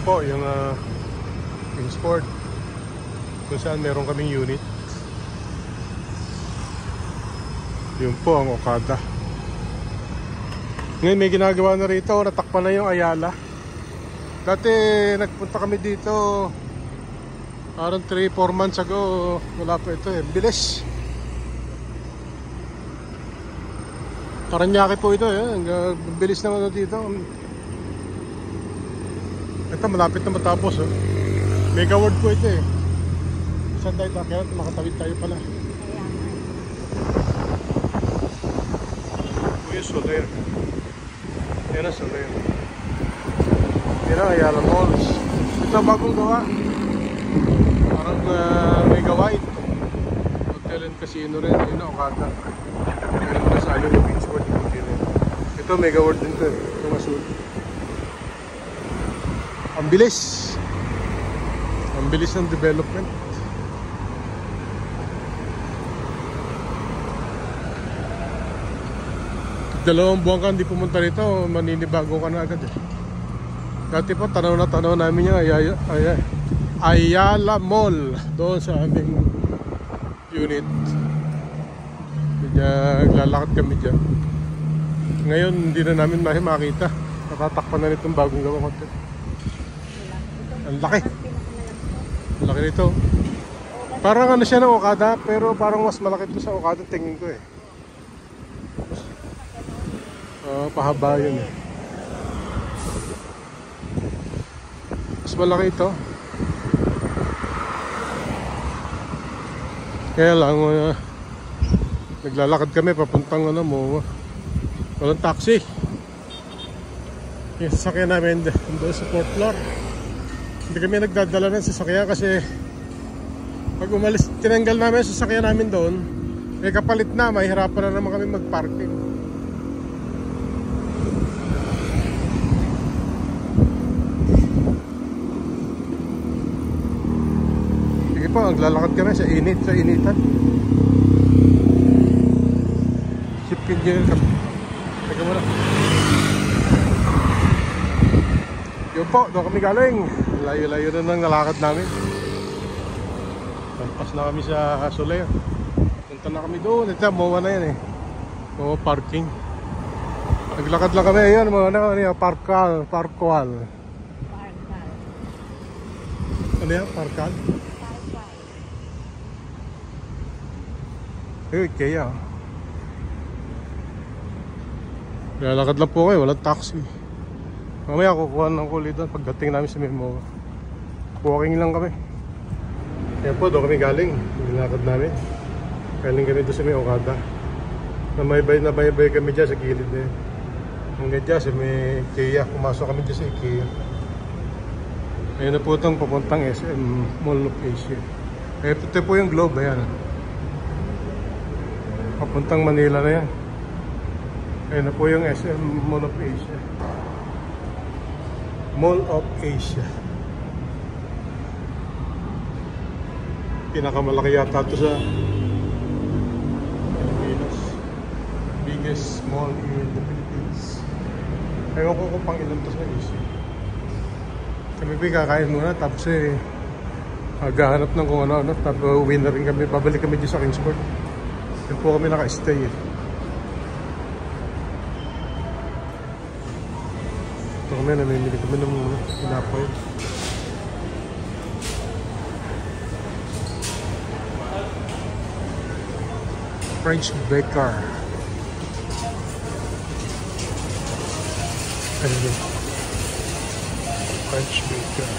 po yung Kingsport kung saan meron kaming unit. Yun po ang Okada. Ngayon may ginagawa na rito, natakpan na yung Ayala. Dati nagpunta kami dito around 3-4 months ago. Wala pa ito eh, bilis. Paranaque po ito eh, bilis naman dito. Ito malapit na matapos oh. Mega World po ito eh. Saan tayo takya? Makatawid tayo pala. Ito yung Soler. Yan ang Soler. Yan ang Ayala Malls. Ito bagong gawa. Parang Mega White. Hotel and Casino rin. Yun ang Okada. Meron na sa yung Kingsport. Ito Mega World din ito. Ito masul. Ang bilis. Ang bilis ng development. Dalawang buwan ka hindi pumunta rito, maninibago ka na agad eh. Dati po tanaw na tanaw namin yung Ayala Mall doon sa aming unit. Naglalakad kami dyan. Ngayon hindi na namin makita. Natatakpan na nitong bagong gawang hotel. Ang laki. Ang laki nito. Parang ano siya ng Okada, pero parang mas malaki ito sa Okada tingin ko eh. Pahaba yun eh. Mas malaki ito. Kaya lang naglalakad kami papuntang ano mo. Walang taxi. Yung sasakyan namin doon sa 4th floor. Hindi kami nagdadala ng sasakyan kasi pag umalis, tinanggal namin yung sasakyan namin doon, eh kapalit na, mahirapan na naman kami mag-parking. Sige po, naglalakad kami sa init, sa initan. Sipin dyan kami. Teka muna. Yun po, doon kami galing. Layo-layo na nang nalakad namin. Tampas na kami sa Soler. Punta na kami doon. Ito, MOA na yan eh. MOA parking. Naglakad lang kami. Ayan, Parkal. Ano yan? Parkal? Ayun, kaya. Lalakad lang po kayo. Walang taxi. Mamaya kukuha ng kulit doon pagdating namin sa MOA. Walking lang kami. Kaya po, doon kami galing. Nilakad namin. Galing kami doon sa may Okada. Nabaybay kami dyan sa gilid na yun. Hanggang dyan sa may IKEA. Pumasok kami dyan sa IKEA. Ayun na po itong papuntang SM Mall of Asia. Ito po yung Globe. Ayan. Papuntang Manila na yan. Ayun na po yung SM Mall of Asia. Mall of Asia. Pinakamalaki yata ito sa Pilipinas. Biggest mall in the Philippines. Ewan ko kung pang ilan ito sa Asia. Kami kakain muna tapos maghahanap ng kung ano. Tapos uwi na rin kami. Babalik kami dito sa Kingsport. Yan po kami naka-stay eh. Ito kami, namimili kami ng pinapoy. French baker. French baker.